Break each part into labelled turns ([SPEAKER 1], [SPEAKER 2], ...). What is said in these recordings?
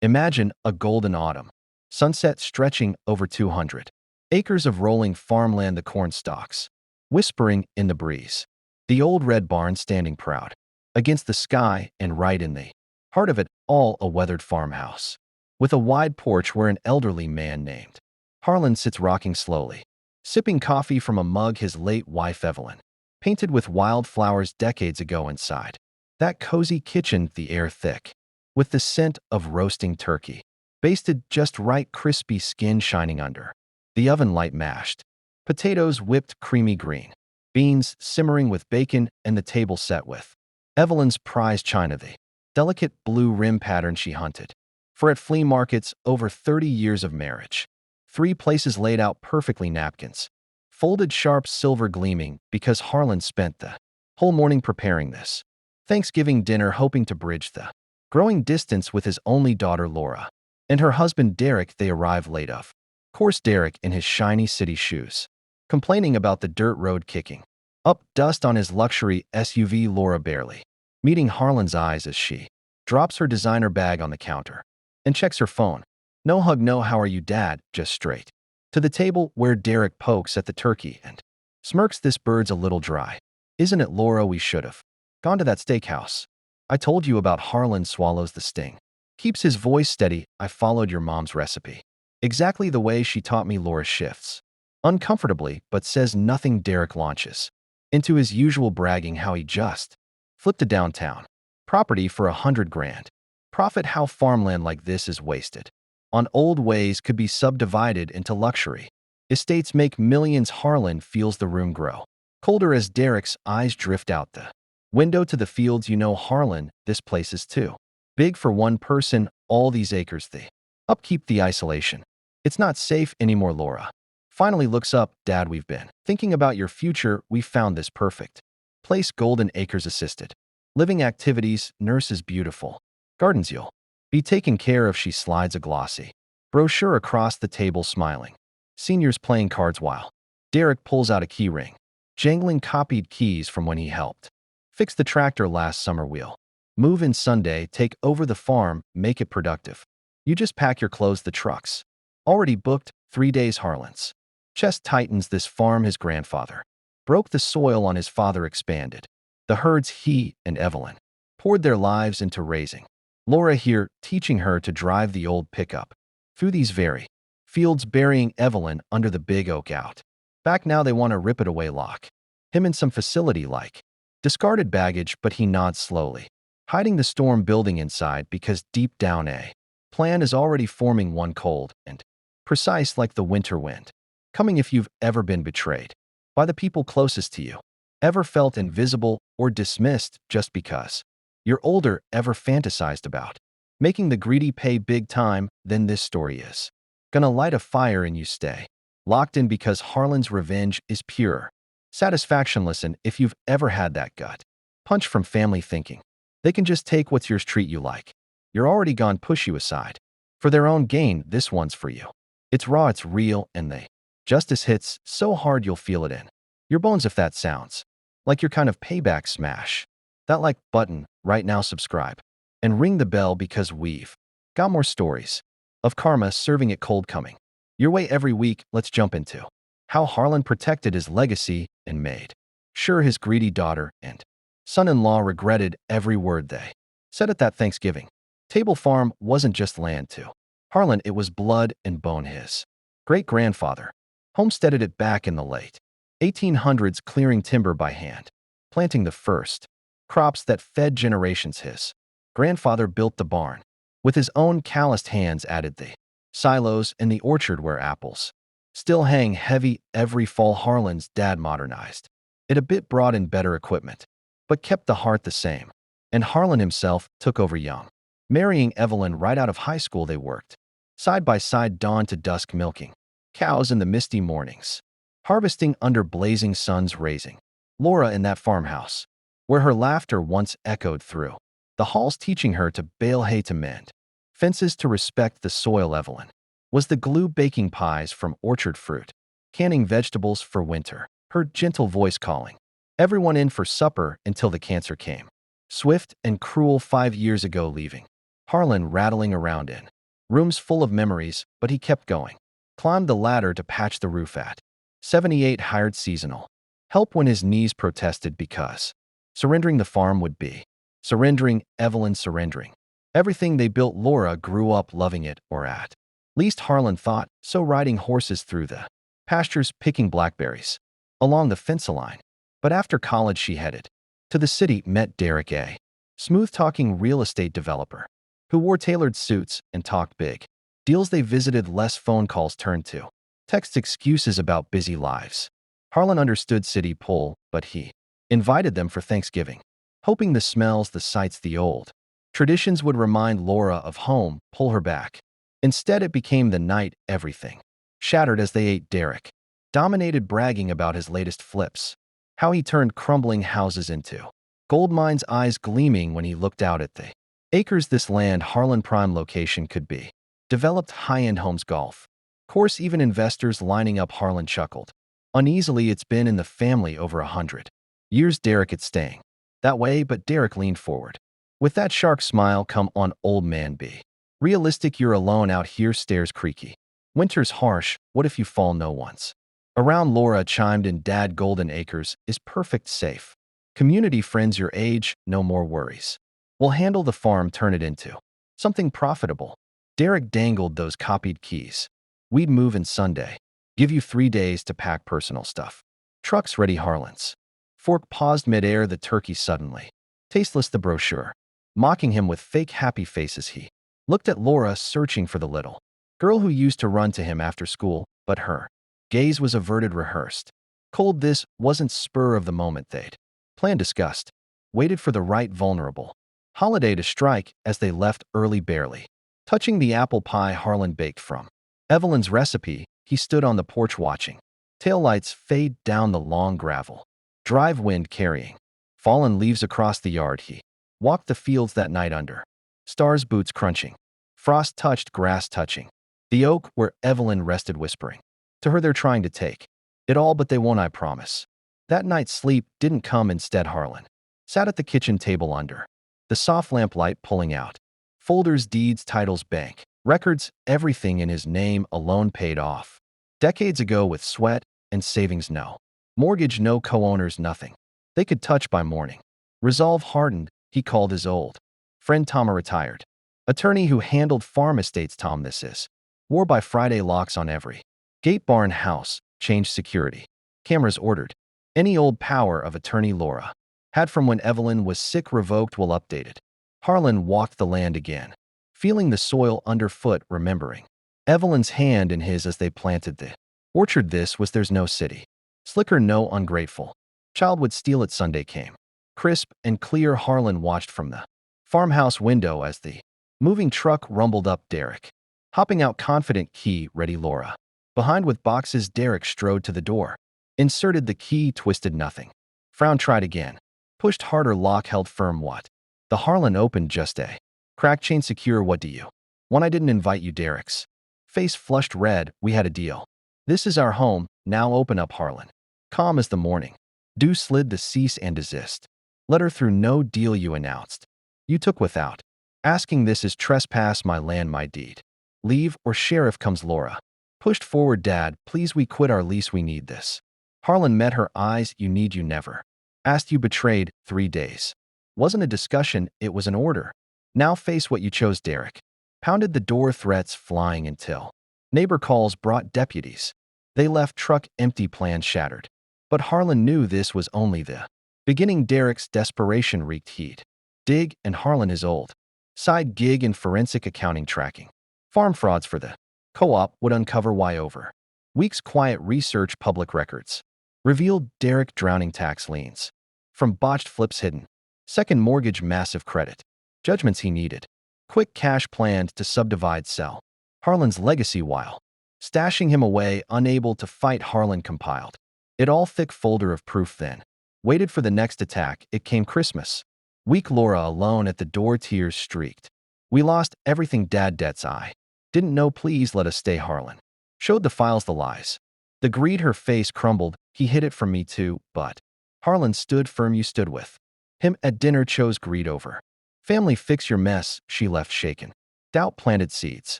[SPEAKER 1] Imagine a golden autumn, sunset stretching over 200 acres of rolling farmland, the corn stalks, whispering in the breeze. The old red barn standing proud against the sky, and right in the heart of it all, a weathered farmhouse with a wide porch where an elderly man named Harlan sits rocking slowly, sipping coffee from a mug his late wife Evelyn painted with wildflowers decades ago inside. That cozy kitchen, the air thick with the scent of roasting turkey, basted just right, crispy skin shining under. The oven light mashed, potatoes whipped creamy green, beans simmering with bacon, and the table set with Evelyn's prized china, the delicate blue rim pattern she hunted for at flea markets over 30 years of marriage. 3 places laid out perfectly, napkins folded sharp, silver gleaming, because Harlan spent the whole morning preparing this Thanksgiving dinner, hoping to bridge the growing distance with his only daughter Laura and her husband Derek. They arrive late, of course, Derek in his shiny city shoes, complaining about the dirt road kicking up dust on his luxury SUV. Laura barely meeting Harlan's eyes as she drops her designer bag on the counter and checks her phone. No hug, no how are you dad, just straight to the table, where Derek pokes at the turkey and smirks. This bird's a little dry, isn't it, Laura? We should have gone to that steakhouse I told you about. Harlan swallows the sting, keeps his voice steady. I followed your mom's recipe exactly the way she taught me. Laura shifts uncomfortably but says nothing. Derek launches into his usual bragging how he just flipped a downtown property for $100 grand profit, how farmland like this is wasted on old ways, could be subdivided into luxury estates, make millions. Harlan feels the room grow colder as Derek's eyes drift out the window to the fields. You know, Harlan, this place is too big for one person. All these acres, the upkeep, the isolation. It's not safe anymore. Laura finally looks up. Dad, we've been thinking about your future. We found this perfect place, golden acres, assisted living activities, nurses, beautiful gardens. You'll be taken care of. She slides a glossy brochure across the table, smiling. Seniors playing cards while Derek pulls out a key ring, jangling copied keys from when he helped fix the tractor last summer. We'll move in Sunday, take over the farm, make it productive. You just pack your clothes, the truck's already booked. 3 days. Harlan's chest tightens. This farm his grandfather broke the soil on, his father expanded the herds he and Evelyn poured their lives into raising. Laura here, teaching her to drive the old pickup through these very fields, burying Evelyn under the big oak out back. Now they want to rip it away, lock him in some facility like discarded baggage, but he nods slowly, hiding the storm building inside, because deep down a plan is already forming, one cold and precise like the winter wind coming. If you've ever been betrayed by the people closest to you, ever felt invisible or dismissed just because you're older, ever fantasized about making the greedy pay big time, then this story is gonna light a fire in you. Stay locked in, because Harlan's revenge is pure satisfaction. Listen, if you've ever had that gut punch from family thinking they can just take what's yours, treat you like you're already gone, push you aside for their own gain, this one's for you. It's raw, it's real, and the justice hits so hard you'll feel it in your bones. If that sounds like your kind of payback, smash that like button right now, subscribe, and ring the bell, because we've got more stories of karma serving it cold coming your way every week. Let's jump into how Harlan protected his legacy and made sure his greedy daughter and son-in-law regretted every word they said at that Thanksgiving table. Farm wasn't just land to Harlan, it was blood and bone. His great-grandfather homesteaded it back in the late 1800s, clearing timber by hand, planting the first crops that fed generations. His grandfather built the barn with his own calloused hands, added the silos and the orchard where apples still hang heavy every fall. Harlan's dad modernized it a bit, brought in better equipment, but kept the heart the same. And Harlan himself took over young, marrying Evelyn right out of high school. They worked side by side, dawn to dusk, milking cows in the misty mornings, harvesting under blazing suns, raising Laura in that farmhouse where her laughter once echoed through the halls, teaching her to bale hay, to mend fences, to respect the soil. Evelyn was the glue, baking pies from orchard fruit, canning vegetables for winter, her gentle voice calling everyone in for supper until the cancer came swift and cruel 5 years ago, leaving Harlan rattling around in Rooms full of memories, but he kept going. Climbed the ladder to patch the roof at. 78 hired seasonal. Help when his knees protested because surrendering the farm would be surrendering, Evelyn surrendering. Everything they built. Laura grew up loving it, or at least Harlan thought, so riding horses through the pastures, picking blackberries along the fence line. But after college she headed to the city, met Derek, a smooth-talking real estate developer who wore tailored suits and talked big deals. They visited, less phone calls turned to text excuses about busy lives. Harlan understood city pull, but he invited them for Thanksgiving, hoping the smells, the sights, the old traditions would remind Laura of home, pull her back. Instead, it became the night everything shattered as they ate. Derek dominated, bragging about his latest flips, how he turned crumbling houses into gold mines, eyes gleaming when he looked out at the acres this land Harlan prime location could be. Developed high-end homes, golf course, even investors lining up. Harlan chuckled uneasily. It's been in the family over 100 years, Derek. It's staying that way. But Derek leaned forward with that shark smile. Come on, old man, be realistic. You're alone out here. Stairs creaky. Winter's harsh. What if you fall? No one's around. Laura chimed in. Dad, Golden Acres is perfect, safe community, friends your age, no more worries. We'll handle the farm, turn it into something profitable. Derek dangled those copied keys. We'd move in Sunday. Give you 3 days to pack personal stuff. Truck's ready. Harlan's fork paused midair. The turkey suddenly tasteless. The brochure mocking him with fake happy faces. He looked at Laura, searching for the little girl who used to run to him after school, but her gaze was averted, rehearsed cold. This wasn't spur of the moment. They'd planned, discussed, waited for the right vulnerable holiday to strike. As they left early, barely touching the apple pie Harlan baked from Evelyn's recipe, he stood on the porch watching taillights fade down the long gravel drive, wind carrying fallen leaves across the yard. He walked the fields that night under stars, boots crunching, frost touched grass touching the oak where Evelyn rested, whispering to her, they're trying to take it all, but they won't, I promise. That night sleep didn't come. Instead, Harlan sat at the kitchen table under the soft lamplight, pulling out folders, deeds, titles, bank records, everything in his name, a loan paid off decades ago with sweat and savings. No mortgage, no co-owners, nothing they could touch by morning. Resolve hardened. He called his old friend Tom, a retired attorney who handled farm estates. Tom, this is war by Friday. Locks on every gate, barn, house, changed security cameras ordered. Any old power of attorney Laura had from when Evelyn was sick revoked. Well updated. Harlan walked the land again, feeling the soil underfoot, remembering Evelyn's hand in his as they planted the orchard. This was there's no city slicker, no ungrateful child would steal it. Sunday came crisp and clear. Harlan watched from the farmhouse window as the moving truck rumbled up. Derek hopping out, confident, key ready. Laura behind with boxes. Derek strode to the door, inserted the key, twisted, nothing. Frowned, tried again. Pushed harder, lock held firm. What? The Harlan opened, just a crack, chain secure. What do you want? I didn't invite you. Derek's face flushed red. We had a deal. This is our home. Now open up. Harlan, calm as the morning dew, slid the cease and desist letter through. No deal, you announced. You took without asking. This is trespass. My land, my deed. Leave or sheriff comes. Laura pushed forward. Dad, please, we quit our lease. We need this. Harlan met her eyes. You need, you never asked. You betrayed. 3 days wasn't a discussion, it was an order. Now face what you chose. Derek pounded the door, threats flying until neighbor calls brought deputies. They left, truck empty, plans shattered. But Harlan knew this was only the beginning. Derek's desperation wreaked heat. Dig and Harlan, his old side gig in forensic accounting, tracking farm frauds for the co-op, would uncover why. Over weeks, quiet research, public records revealed Derek drowning tax liens from botched flips, hidden second mortgage, massive credit judgments he needed quick cash, planned to subdivide, sell Harlan's legacy while stashing him away. Unable to fight, Harlan compiled it all, thick folder of proof, then waited for the next attack. It came Christmas week. Laura alone at the door, tears streaked. We lost everything, Dad. Debts I didn't know. Please let us stay. Harlan showed the files, the lies, the greed. Her face crumbled. He hid it from me too, but Harlan stood firm. You stood with him at dinner, chose greed over family. Fix your mess. She left, shaken. Doubt planted seeds.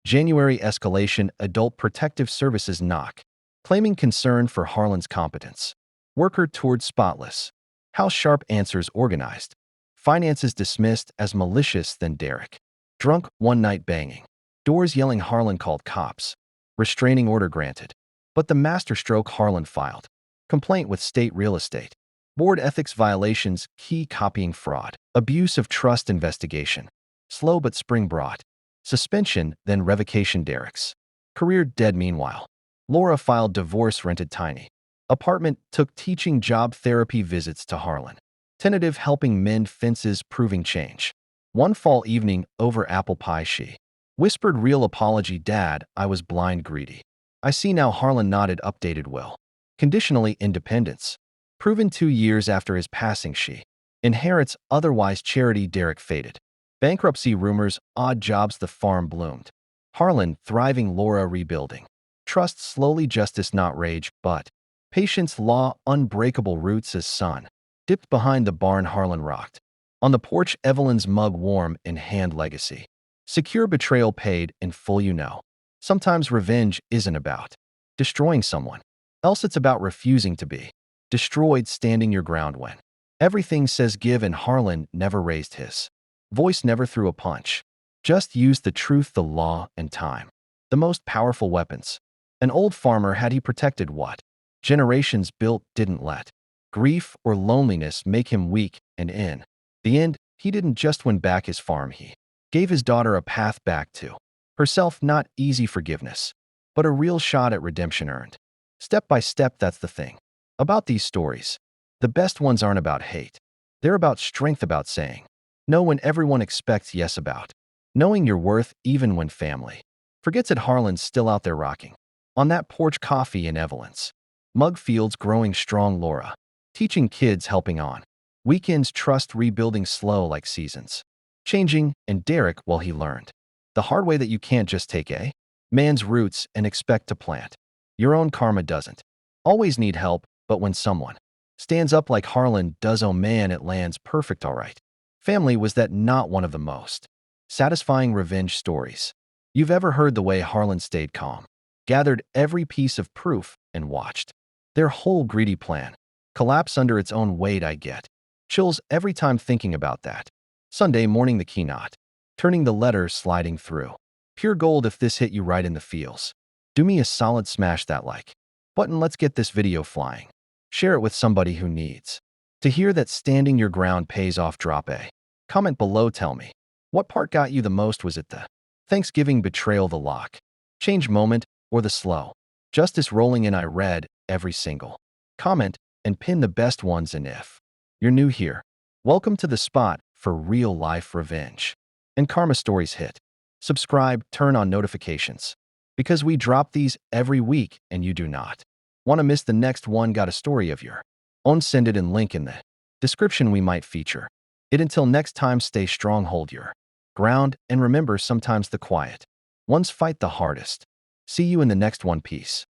[SPEAKER 1] January escalation, Adult Protective Services knock, claiming concern for Harlan's competence. Worker toured spotless. How sharp answers organized. Finances dismissed as malicious than Derek. Drunk, one-night banging. Doors yelling Harlan called cops. Restraining order granted. But the masterstroke Harlan filed. Complaint with state real estate. Board ethics violations, key copying fraud. Abuse of trust investigation. Slow but spring brought. Suspension, then revocation Derek's. Career dead meanwhile. Laura filed divorce rented tiny. Apartment took teaching job therapy visits to Harlan. Tentative helping mend fences proving change. One fall evening over apple pie she whispered real apology Dad, I was blind greedy. I see now Harlan nodded updated will. Conditionally independence. Proven 2 years after his passing she inherits otherwise charity Derek faded. Bankruptcy rumors, odd jobs the farm bloomed. Harlan thriving Laura rebuilding. Trust slowly justice not rage, but patience law unbreakable roots as sun. Dipped behind the barn Harlan rocked. On the porch Evelyn's mug warm in hand legacy. Secure betrayal paid in full you know. Sometimes revenge isn't about destroying someone. Else it's about refusing to be destroyed standing your ground when everything says give and Harlan never raised his voice never threw a punch. Just used the truth, the law, and time. The most powerful weapons. An old farmer had he protected what generations built didn't let grief or loneliness make him weak, and in the end, he didn't just win back his farm, he gave his daughter a path back to herself, not easy forgiveness, but a real shot at redemption earned. Step by step, that's the thing about these stories. The best ones aren't about hate. They're about strength, about saying no when everyone expects yes, about knowing your worth even when family forgets it. Harlan's still out there rocking. On that porch, coffee in Evelyn's mug, fields growing strong, Laura teaching kids, helping on weekends, trust rebuilding slow like seasons changing, and Derek, well, he learned the hard way that you can't just take a man's roots and expect to plant your own karma. Doesn't always need help, but when someone stands up like Harlan does, oh man, it lands perfect. All right. Family, was that not one of the most satisfying revenge stories you've ever heard? The way Harlan stayed calm, gathered every piece of proof, and watched their whole greedy plan collapse under its own weight. I get chills every time thinking about that. Sunday morning, the key knot, turning the letter, sliding through. Pure gold. If this hit you right in the feels, do me a solid, smash that like button. Let's get this video flying. Share it with somebody who needs to hear that standing your ground pays off. Drop a comment below. Tell me what part got you the most. Was it the Thanksgiving betrayal, the lock change moment, or the slow justice rolling in? I read every single comment and pin the best ones. And if you're new here, welcome to the spot for real life revenge and karma stories. Hit subscribe, turn on notifications, because we drop these every week and you do not want to miss the next one. Got a story of your own? Send it in, link in the description. We might feature it. Until next time, stay strong, hold your ground, and remember, sometimes the quiet ones fight the hardest. See you in the next one. Peace.